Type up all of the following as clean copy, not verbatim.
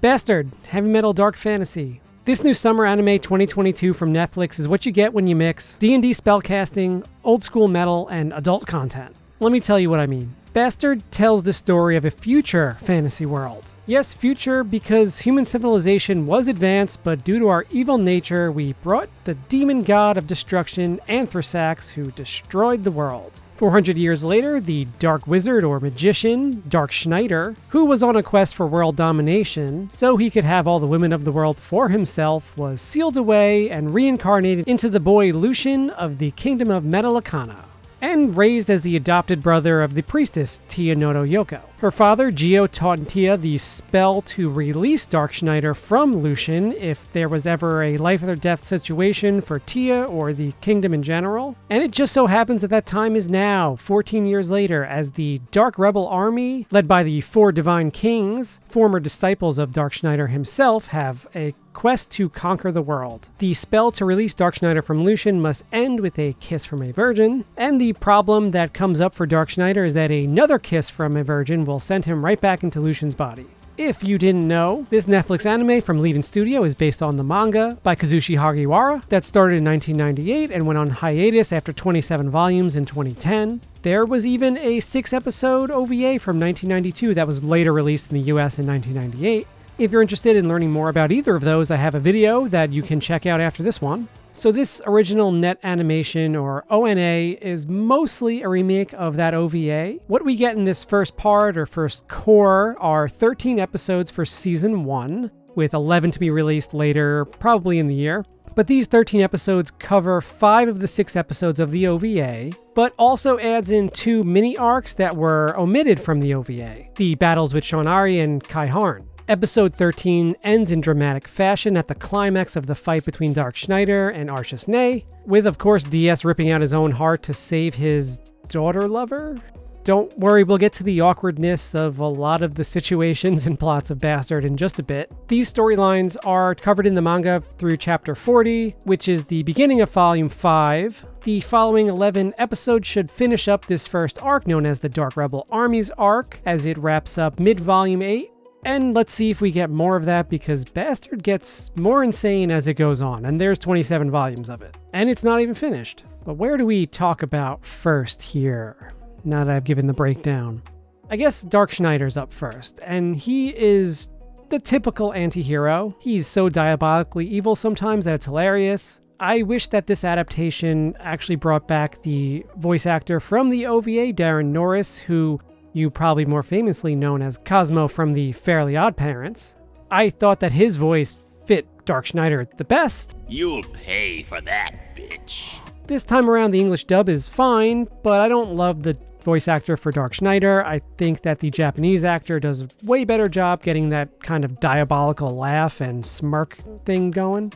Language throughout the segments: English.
Bastard, heavy metal dark fantasy. This new summer anime 2022 from Netflix is what you get when you mix D&D spellcasting, old school metal, and adult content. Let me tell you what I mean. Bastard tells the story of a future fantasy world. Yes, future because human civilization was advanced, but due to our evil nature, we brought the demon god of destruction, Anthrasax, who destroyed the world. 400 years later, the dark wizard or magician, Dark Schneider, who was on a quest for world domination so he could have all the women of the world for himself, was sealed away and reincarnated into the boy Lucian of the kingdom of Metallicana, and raised as the adopted brother of the priestess Tia Noto Yoko. Her father, Gio, taught Tia the spell to release Dark Schneider from Lucian if there was ever a life or death situation for Tia or the kingdom in general. And it just so happens that time is now, 14 years later, as the Dark Rebel army, led by the 4 divine kings, former disciples of Dark Schneider himself, have a quest to conquer the world. The spell to release Dark Schneider from Lucian must end with a kiss from a virgin, and the problem that comes up for Dark Schneider is that another kiss from a virgin will send him right back into Lucian's body. If you didn't know, this Netflix anime from Leaven Studio is based on the manga by Kazushi Hagiwara that started in 1998 and went on hiatus after 27 volumes in 2010. There was even a 6-episode OVA from 1992 that was later released in the US in 1998. If you're interested in learning more about either of those, I have a video that you can check out after this one. So this original net animation, or ONA, is mostly a remake of that OVA. What we get in this first part, or first core, are 13 episodes for Season 1, with 11 to be released later, probably in the year. But these 13 episodes cover 5 of the 6 episodes of the OVA, but also adds in 2 mini-arcs that were omitted from the OVA, the battles with Shonari and Kai Harn. Episode 13 ends in dramatic fashion at the climax of the fight between Dark Schneider and Arceus Ney, with of course DS ripping out his own heart to save his daughter lover. Don't worry, we'll get to the awkwardness of a lot of the situations and plots of Bastard in just a bit. These storylines are covered in the manga through chapter 40, which is the beginning of volume 5. The following 11 episodes should finish up this first arc known as the Dark Rebel Army's arc, as it wraps up mid-volume 8. And let's see if we get more of that, because Bastard gets more insane as it goes on, and there's 27 volumes of it. And it's not even finished. But where do we talk about first here, now that I've given the breakdown? I guess Dark Schneider's up first, and he is the typical anti-hero. He's so diabolically evil sometimes that it's hilarious. I wish that this adaptation actually brought back the voice actor from the OVA, Darren Norris, who you probably more famously known as Cosmo from the Fairly Odd Parents. I thought that his voice fit Dark Schneider the best. You'll pay for that, bitch. This time around, the English dub is fine, but I don't love the voice actor for Dark Schneider. I think that the Japanese actor does a way better job getting that kind of diabolical laugh and smirk thing going.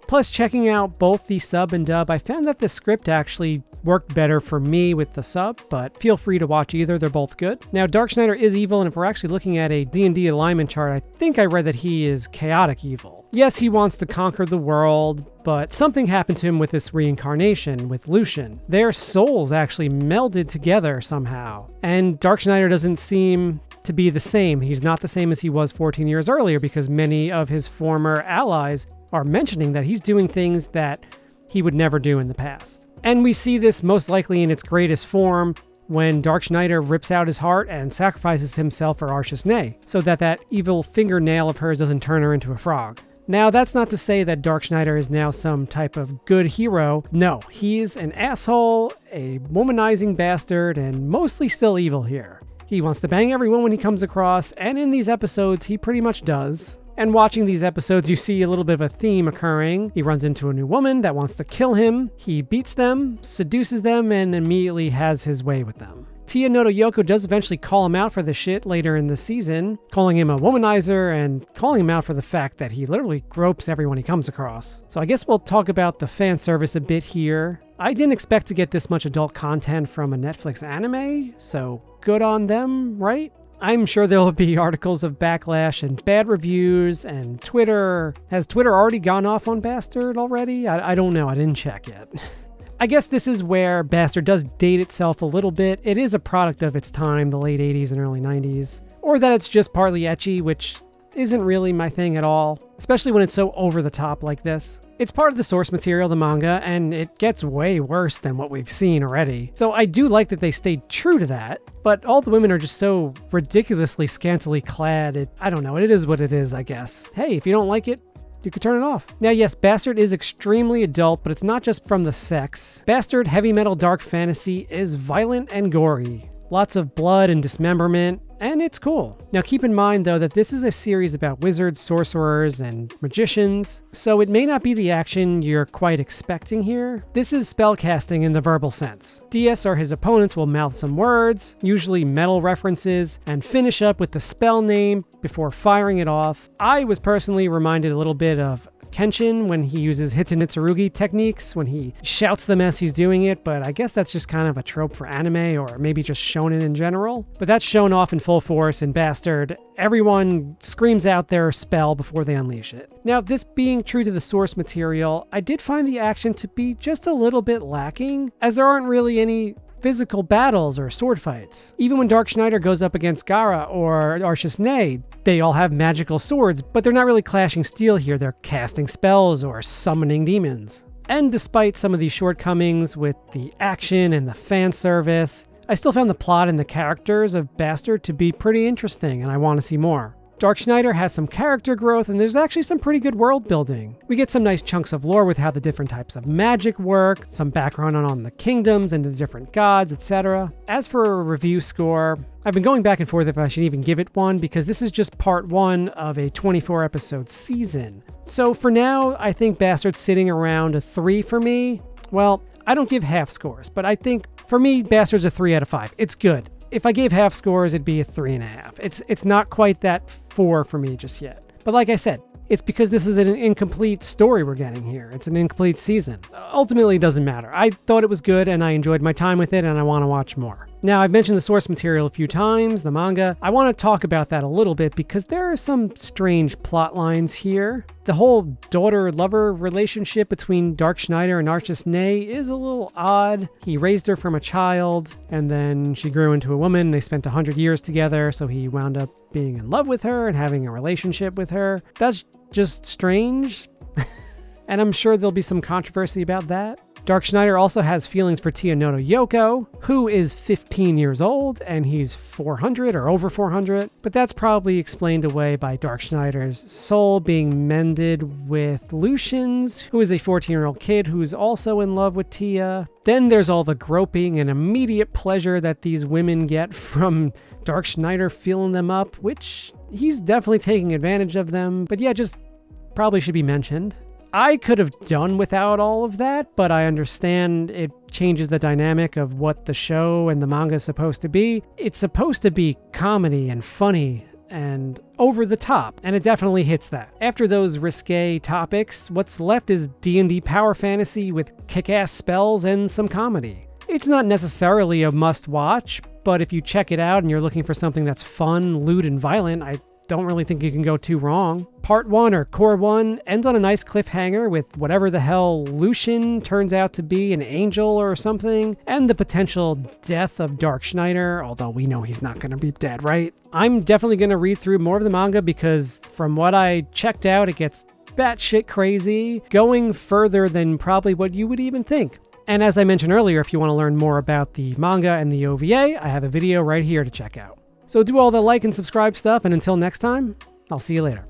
Plus, checking out both the sub and dub, I found that the script actually worked better for me with the sub, but feel free to watch either, they're both good. Now, Dark Schneider is evil, and if we're actually looking at a D&D alignment chart, I think I read that he is chaotic evil. Yes, he wants to conquer the world, but something happened to him with this reincarnation with Lucian. Their souls actually melded together somehow, and Dark Schneider doesn't seem to be the same. He's not the same as he was 14 years earlier, because many of his former allies are mentioning that he's doing things that he would never do in the past. And we see this most likely in its greatest form when Dark Schneider rips out his heart and sacrifices himself for Arceus Ney, so that that evil fingernail of hers doesn't turn her into a frog. Now, that's not to say that Dark Schneider is now some type of good hero. No, he's an asshole, a womanizing bastard, and mostly still evil here. He wants to bang every woman he comes across, and in these episodes, he pretty much does. And watching these episodes, you see a little bit of a theme occurring. He runs into a new woman that wants to kill him. He beats them, seduces them, and immediately has his way with them. Tia Noto Yoko does eventually call him out for the shit later in the season, calling him a womanizer and calling him out for the fact that he literally gropes everyone he comes across. So I guess we'll talk about the fan service a bit here. I didn't expect to get this much adult content from a Netflix anime, so good on them, right? I'm sure there'll be articles of backlash and bad reviews, and Twitter... Has Twitter already gone off on Bastard already? I don't know, I didn't check yet. I guess this is where Bastard does date itself a little bit. It is a product of its time, the late 80s and early 90s. Or that it's just partly ecchi, which isn't really my thing at all, especially when it's so over the top like this. It's part of the source material, the manga, and it gets way worse than what we've seen already. So I do like that they stayed true to that, but all the women are just so ridiculously scantily clad. I don't know, it is what it is, I guess. Hey, if you don't like it, you could turn it off. Now yes, Bastard is extremely adult, but it's not just from the sex. Bastard heavy metal dark fantasy is violent and gory. Lots of blood and dismemberment, and it's cool. Now keep in mind though that this is a series about wizards, sorcerers, and magicians, so it may not be the action you're quite expecting here. This is spellcasting in the verbal sense. DS or his opponents will mouth some words, usually metal references, and finish up with the spell name before firing it off. I was personally reminded a little bit of Kenshin when he uses Hitsunitsurugi techniques, when he shouts them as he's doing it, but I guess that's just kind of a trope for anime or maybe just shonen in general. But that's shown off in full force in Bastard. Everyone screams out their spell before they unleash it. Now, this being true to the source material, I did find the action to be just a little bit lacking, as there aren't really any physical battles or sword fights. Even when Dark Schneider goes up against Gaara or Arceus Nei, they all have magical swords, but they're not really clashing steel here. They're casting spells or summoning demons. And despite some of these shortcomings with the action and the fan service, I still found the plot and the characters of Bastard to be pretty interesting, and I want to see more. Dark Schneider has some character growth, and there's actually some pretty good world building. We get some nice chunks of lore with how the different types of magic work, some background on the kingdoms and the different gods, etc. As for a review score, I've been going back and forth if I should even give it one, because this is just part 1 of a 24-episode season. So for now, I think Bastard's sitting around a 3 for me. Well, I don't give half scores, but I think for me, Bastard's a 3 out of 5. It's good. If I gave half scores, it'd be a 3.5. It's not quite that 4 for me just yet. But like I said, it's because this is an incomplete story we're getting here. It's an incomplete season. Ultimately, it doesn't matter. I thought it was good, and I enjoyed my time with it, and I want to watch more. Now, I've mentioned the source material a few times, the manga. I want to talk about that a little bit because there are some strange plot lines here. The whole daughter-lover relationship between Dark Schneider and Arceus Nei is a little odd. He raised her from a child, and then she grew into a woman. They spent 100 years together, so he wound up being in love with her and having a relationship with her. That's just strange, and I'm sure there'll be some controversy about that. Dark Schneider also has feelings for Tia Noto Yoko, who is 15 years old, and he's 400 or over 400, but that's probably explained away by Dark Schneider's soul being mended with Lucian's, who is a 14-year-old kid who's also in love with Tia. Then there's all the groping and immediate pleasure that these women get from Dark Schneider feeling them up, which he's definitely taking advantage of them, but yeah, just probably should be mentioned. I could have done without all of that, but I understand it changes the dynamic of what the show and the manga is supposed to be. It's supposed to be comedy and funny and over the top, and it definitely hits that. After those risque topics, what's left is D&D power fantasy with kick-ass spells and some comedy. It's not necessarily a must-watch, but if you check it out and you're looking for something that's fun, lewd, and violent, I don't really think you can go too wrong. Part 1, or Core 1, ends on a nice cliffhanger with whatever the hell Lucian turns out to be, an angel or something, and the potential death of Dark Schneider, although we know he's not going to be dead, right? I'm definitely going to read through more of the manga because from what I checked out, it gets batshit crazy, going further than probably what you would even think. And as I mentioned earlier, if you want to learn more about the manga and the OVA, I have a video right here to check out. So do all the like and subscribe stuff, and until next time, I'll see you later.